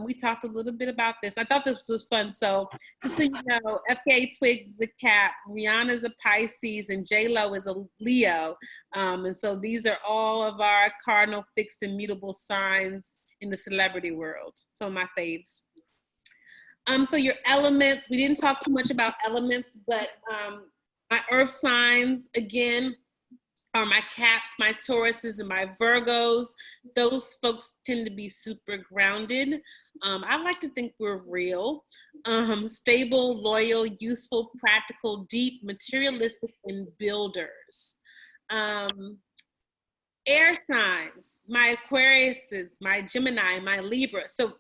We talked a little bit about this. I thought this was fun. So just so you know, FKA Twigs is a Cap, Rihanna's a Pisces, and J-Lo is a Leo. And so these are all of our cardinal, fixed, and mutable signs in the celebrity world. So my faves. So your elements, we didn't talk too much about elements, but my earth signs, again, are my Caps, my Tauruses, and my Virgos. Those folks tend to be super grounded. I like to think we're real, stable, loyal, useful, practical, deep, materialistic, and builders. Air signs, my Aquariuses, my Gemini, my Libra. So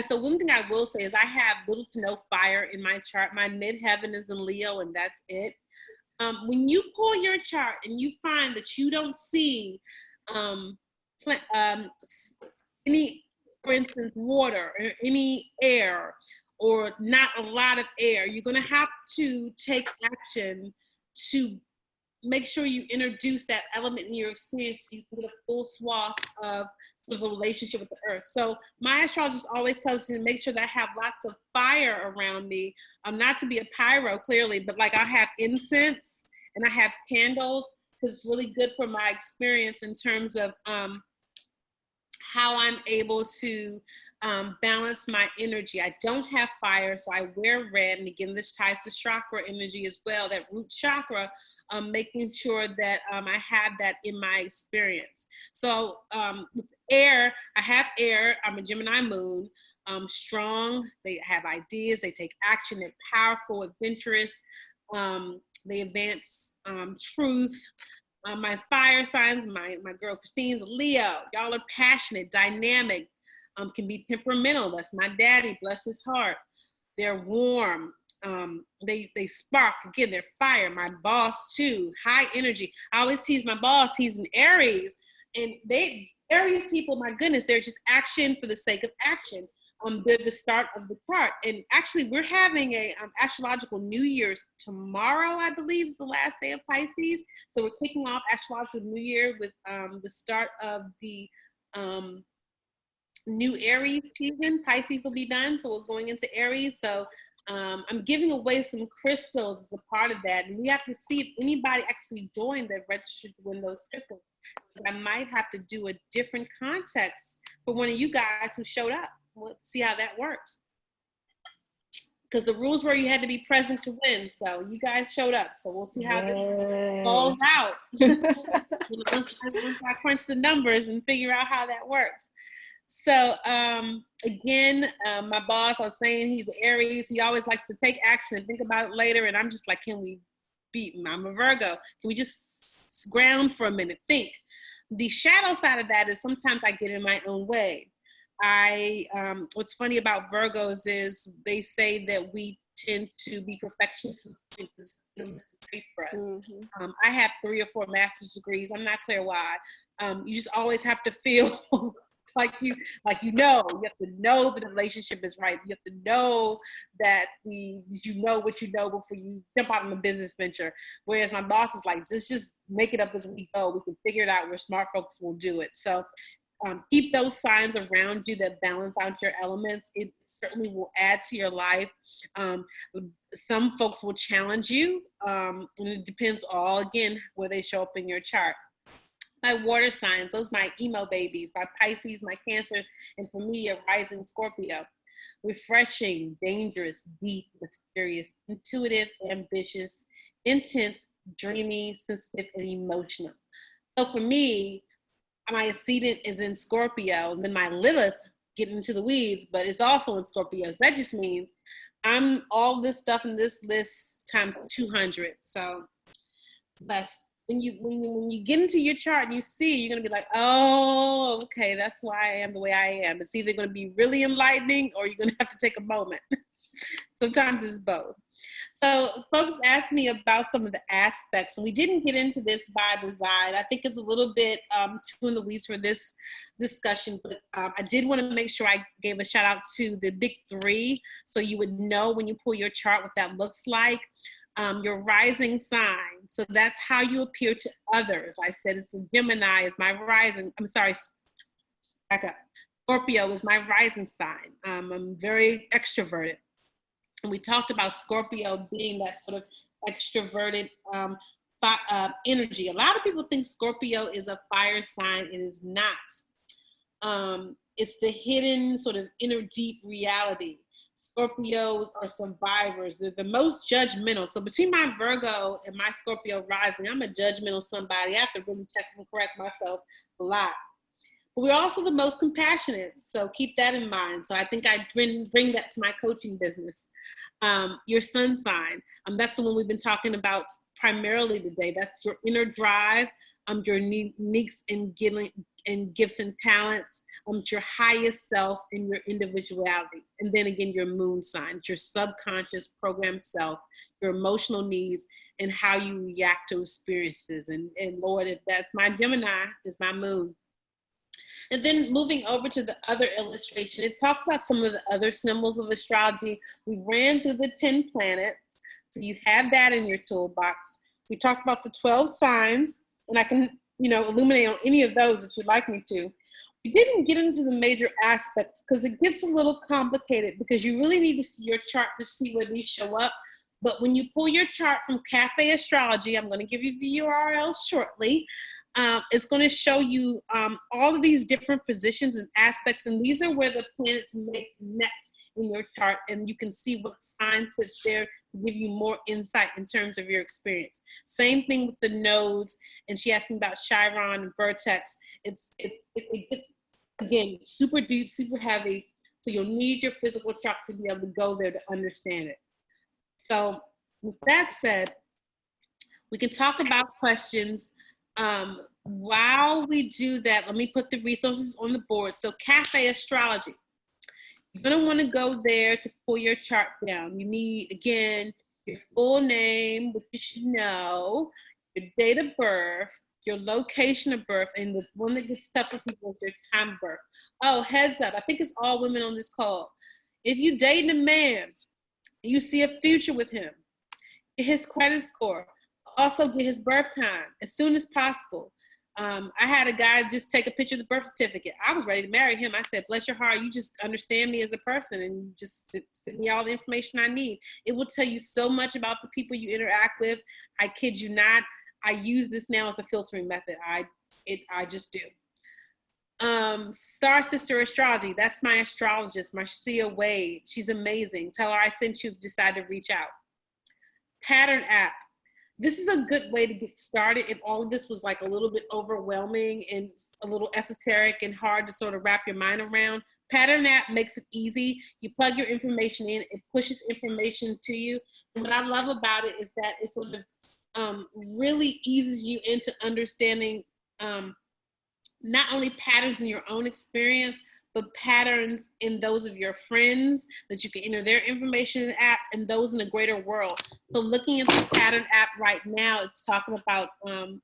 so one thing I will say is I have little to no fire in my chart. My midheaven is in Leo, and that's it. When you pull your chart and you find that you don't see any, for instance, water or any air or not a lot of air, you're going to have to take action to make sure you introduce that element in your experience so you can get a full swath of sort of a relationship with the earth. So my astrologist always tells me to make sure that I have lots of fire around me. Not to be a pyro, clearly, but like I have incense and I have candles, because it's really good for my experience in terms of how I'm able to balance my energy. I don't have fire, so I wear red. And again, this ties to chakra energy as well, that root chakra, making sure that I have that in my experience. So with air, I have air. I'm a Gemini moon. Strong, they have ideas, they take action, they're powerful, adventurous, they advance truth. My fire signs, my girl Christine's a Leo. Y'all are passionate, dynamic, can be temperamental. That's my daddy, bless his heart. They're warm, they spark. Again, they're fire. My boss too, high energy. I always tease my boss, he's an Aries, and Aries people, my goodness, they're just action for the sake of action. They're the start of the chart. And actually, we're having a astrological New Year's tomorrow, I believe, is the last day of Pisces. So we're kicking off astrological New Year with the start of the new Aries season. Pisces will be done, so we're going into Aries. So I'm giving away some crystals as a part of that. And we have to see if anybody actually joined that registered to win those crystals. I might have to do a different context for one of you guys who showed up. Let's see how that works. Because the rules were you had to be present to win. So you guys showed up. So we'll see how this falls out. once I crunch the numbers and figure out how that works. So again, my boss, I was saying he's an Aries. He always likes to take action and think about it later. And I'm just like, can we beat him? I'm a Virgo. Can we just ground for a minute, think? The shadow side of that is sometimes I get in my own way. What's funny about Virgos is they say that we tend to be perfectionists for us. Mm-hmm. I have 3 or 4 master's degrees. I'm not clear why. You just always have to feel like you know. You have to know that the relationship is right. You have to know that you know what you know before you jump out on a business venture. Whereas my boss is like, just make it up as we go. We can figure it out. We're smart folks, will do it. So keep those signs around you that balance out your elements. It certainly will add to your life. Some folks will challenge you, and it depends all, again, where they show up in your chart. My water signs, those my emo babies, my Pisces, my Cancers, and for me, a rising Scorpio. Refreshing, dangerous, deep, mysterious, intuitive, ambitious, intense, dreamy, sensitive, and emotional. So for me, my ascendant is in Scorpio, and then my Lilith, getting into the weeds, but it's also in Scorpio. So that just means I'm all this stuff in this list times 200. So that's when you get into your chart and you see, you're gonna be like, oh, okay, that's why I am the way I am. It's either gonna be really enlightening or you're gonna have to take a moment. Sometimes it's both. So folks asked me about some of the aspects, and we didn't get into this by design. I think it's a little bit too in the weeds for this discussion, but I did want to make sure I gave a shout out to the big 3, so you would know when you pull your chart what that looks like. Your rising sign, so that's how you appear to others. I said it's a Gemini is my rising, back up. Scorpio is my rising sign. I'm very extroverted. And we talked about Scorpio being that sort of extroverted energy. A lot of people think Scorpio is a fire sign. It is not. It's the hidden sort of inner deep reality. Scorpios are survivors. They're the most judgmental. So between my Virgo and my Scorpio rising, I'm a judgmental somebody. I have to really check and correct myself a lot. But we're also the most compassionate. So keep that in mind. So I think I bring that to my coaching business. Your sun sign, that's the one we've been talking about primarily today. That's your inner drive, your needs and gifts and talents, your highest self and your individuality. And then again, your moon signs, your subconscious programmed self, your emotional needs, and how you react to experiences. And Lord, if that's my Gemini, is my moon. And then moving over to the other illustration, it talks about some of the other symbols of astrology. We ran through the 10 planets, so you have that in your toolbox. We talked about the 12 signs, and I can, illuminate on any of those if you'd like me to. We didn't get into the major aspects because it gets a little complicated because you really need to see your chart to see where these show up. But when you pull your chart from Cafe Astrology, I'm going to give you the URL shortly. It's going to show you all of these different positions and aspects, and these are where the planets make next in your chart, and you can see what sign sits there to give you more insight in terms of your experience. Same thing with the nodes, and she asked me about Chiron and Vertex. It gets, again, super deep, super heavy, so you'll need your physical chart to be able to go there to understand it. So with that said, we can talk about questions. While we do that, let me put the resources on the board. So Cafe Astrology, you're going to want to go there to pull your chart down. You need, again, your full name, which you should know, your date of birth, your location of birth, and the one that gets tough for people is their time of birth. Oh, heads up, I think it's all women on this call. If you date a man, you see a future with him, his credit score, also get his birth time as soon as possible. I had a guy just take a picture of the birth certificate. I was ready to marry him. I said, bless your heart, you just understand me as a person and you just send me all the information I need. It will tell you so much about the people you interact with. I kid you not. I use this now as a filtering method. I just do. Star Sister Astrology, that's my astrologist, Marcia Wade. She's amazing. Tell her I sent you, decided to reach out. Pattern app. This is a good way to get started if all of this was like a little bit overwhelming and a little esoteric and hard to sort of wrap your mind around. Pattern app makes it easy. You plug your information in, it pushes information to you. And what I love about it is that it sort of really eases you into understanding not only patterns in your own experience, but patterns in those of your friends that you can enter their information in the app and those in the greater world. So looking at the pattern app right now, it's talking about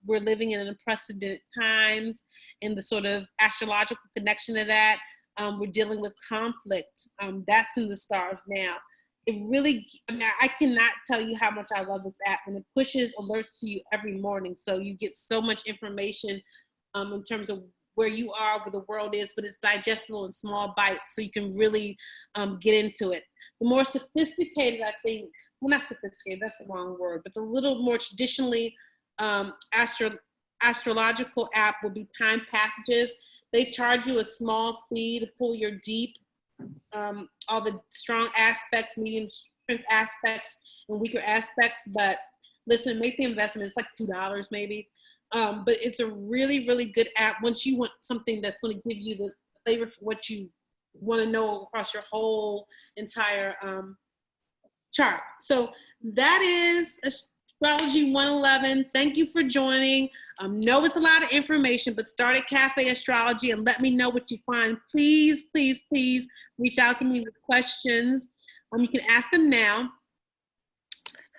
we're living in unprecedented times and the sort of astrological connection to that. We're dealing with conflict. That's in the stars now. It really, I cannot tell you how much I love this app, and it pushes alerts to you every morning. So you get so much information in terms of where you are, where the world is, but it's digestible in small bites, so you can really get into it. The more sophisticated, I think, well, not sophisticated, that's the wrong word, but the little more traditionally astrological app would be Time Passages. They charge you a small fee to pull your deep, all the strong aspects, medium strength aspects, and weaker aspects, but listen, make the investment, it's like $2 maybe. But it's a really, really good app once you want something that's going to give you the flavor for what you want to know across your whole entire chart. So that is Astrology 111. Thank you for joining. Know it's a lot of information, but start at Cafe Astrology and let me know what you find. Please, please, please reach out to me with questions. You can ask them now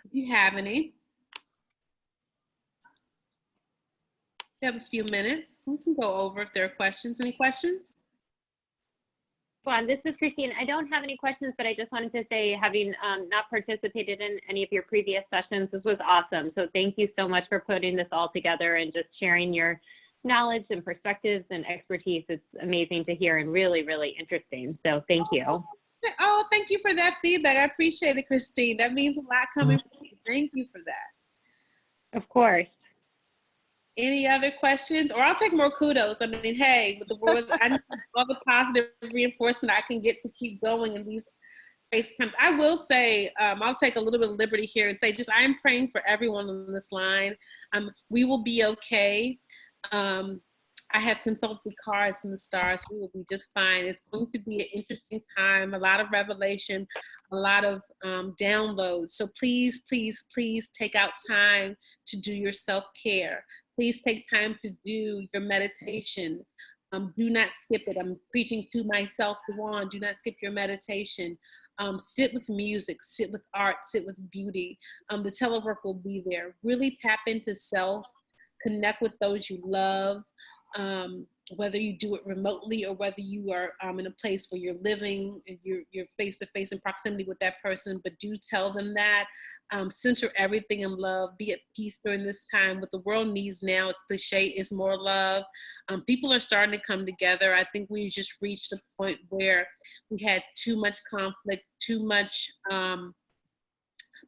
if you have any. We have a few minutes. We can go over if there are questions. Any questions? Juan, this is Christine. I don't have any questions, but I just wanted to say, having not participated in any of your previous sessions, this was awesome. So thank you so much for putting this all together and just sharing your knowledge and perspectives and expertise. It's amazing to hear and really, really interesting. So thank you. Oh, thank you for that feedback. I appreciate it, Christine. That means a lot coming from you. Thank you for that. Of course. Any other questions? Or I'll take more kudos. I mean, hey, with the world, I need all the positive reinforcement I can get to keep going in these grace comes. I will say, I'll take a little bit of liberty here and say, just I'm praying for everyone on this line. We will be okay. I have consulted cards in the stars. We will be just fine. It's going to be an interesting time, a lot of revelation, a lot of downloads. So please, please, please take out time to do your self-care. Please take time to do your meditation. Do not skip it. I'm preaching to myself, Juan. Do not skip your meditation. Sit with music, sit with art, sit with beauty. The telework will be there. Really tap into self, connect with those you love, whether you do it remotely or whether you are in a place where you're living and you're face-to-face in proximity with that person, but do tell them that. Center everything in love. Be at peace during this time. What the world needs now, it's cliche, is more love. People are starting to come together. I think we just reached a point where we had too much conflict, too much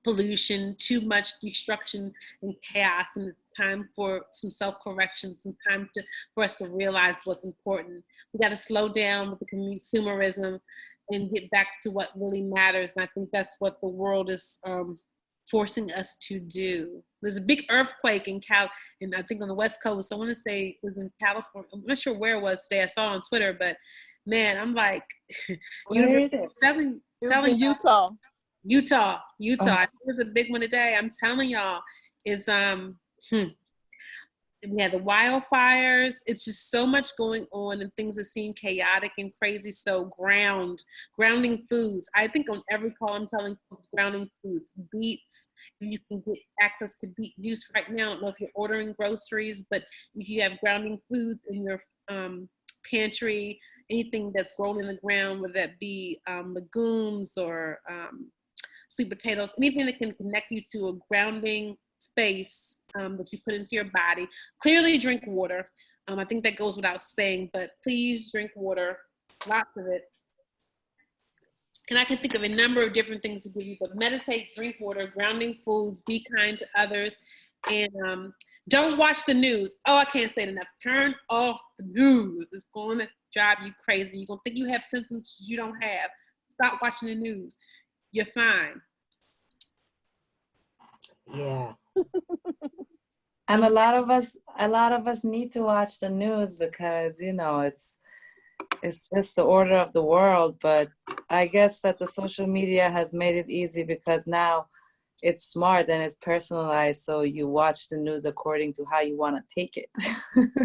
pollution, too much destruction and chaos, and it's time for some self-correction, some time for us to realize what's important. We got to slow down with the consumerism and get back to what really matters, and I think that's what the world is forcing us to do. There's a big earthquake in and I think on the West Coast. I want to say it was in California. I'm not sure where it was today. I saw it on Twitter, but man, I'm like, Where is it? telling in Utah. Utah. Oh. It was a big one today. I'm telling y'all, is we had the wildfires. It's just so much going on, and things that seem chaotic and crazy. So grounding foods. I think on every call I'm telling folks, grounding foods, beets. You can get access to beet juice right now. I don't know if you're ordering groceries, but if you have grounding foods in your pantry, anything that's grown in the ground, whether that be legumes or sweet potatoes, anything that can connect you to a grounding space that you put into your body. Clearly drink water. I think that goes without saying, but please drink water, lots of it. And I can think of a number of different things to give you, but meditate, drink water, grounding foods, be kind to others, and don't watch the news. Oh, I can't say it enough. Turn off the news. It's going to drive you crazy. You're going to think you have symptoms you don't have. Stop watching the news. You're fine. Yeah. And a lot of us need to watch the news because, you know, it's just the order of the world. But I guess that the social media has made it easy because now it's smart and it's personalized. So you watch the news according to how you want to take it.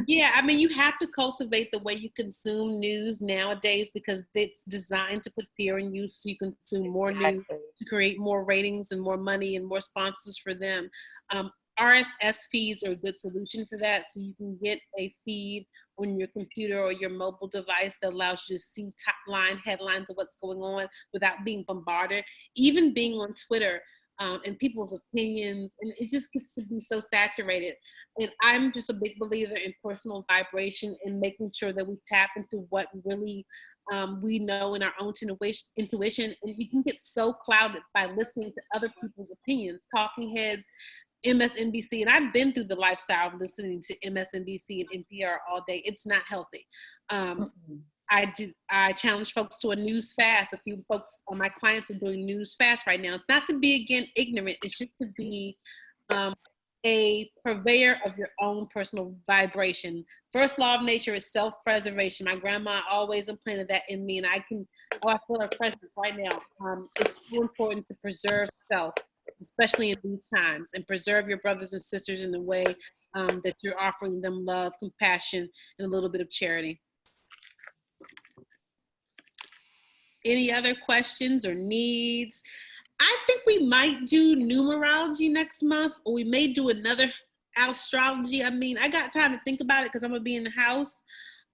Yeah, I mean, you have to cultivate the way you consume news nowadays because it's designed to put fear in you so you consume more news to create more ratings and more money and more sponsors for them. RSS feeds are a good solution for that. So you can get a feed on your computer or your mobile device that allows you to see top line headlines of what's going on without being bombarded. Even being on Twitter and people's opinions, and it just gets to be so saturated. And I'm just a big believer in personal vibration and making sure that we tap into what really we know in our own intuition. And you can get so clouded by listening to other people's opinions, talking heads, MSNBC, and I've been through the lifestyle of listening to MSNBC and NPR all day. It's not healthy. I challenge folks to a news fast. A few folks, my clients are doing news fast right now. It's not to be, again, ignorant. It's just to be a purveyor of your own personal vibration. First law of nature is self-preservation. My grandma always implanted that in me, and I feel her presence right now. It's so important to preserve self, especially in these times, and preserve your brothers and sisters in the way that you're offering them love, compassion, and a little bit of charity. Any other questions or needs? I think we might do numerology next month, or we may do another astrology. I mean, I got time to think about it because I'm going to be in the house.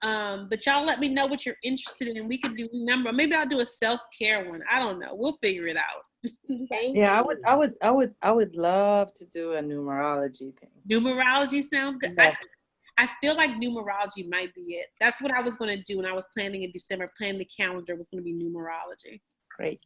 But y'all let me know what you're interested in, and we could do maybe I'll do a self-care one. I don't know. We'll figure it out. Yeah, I would love to do a numerology thing. Numerology sounds good. Yes. I feel like numerology might be it. That's what I was going to do when I was planning in December. Planning the calendar was going to be numerology. Great.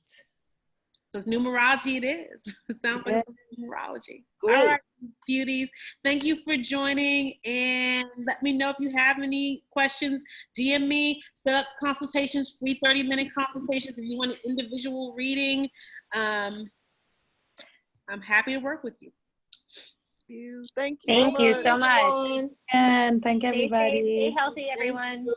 So it's numerology it is. It sounds like it's numerology. Great. All right. beauties. Thank you for joining, and let me know if you have any questions. DM me, set up consultations, free 30-minute consultations if you want an individual reading. I'm happy to work with you. Thank you. Thank you so much. And thank Stay safe, everybody. stay healthy, everyone.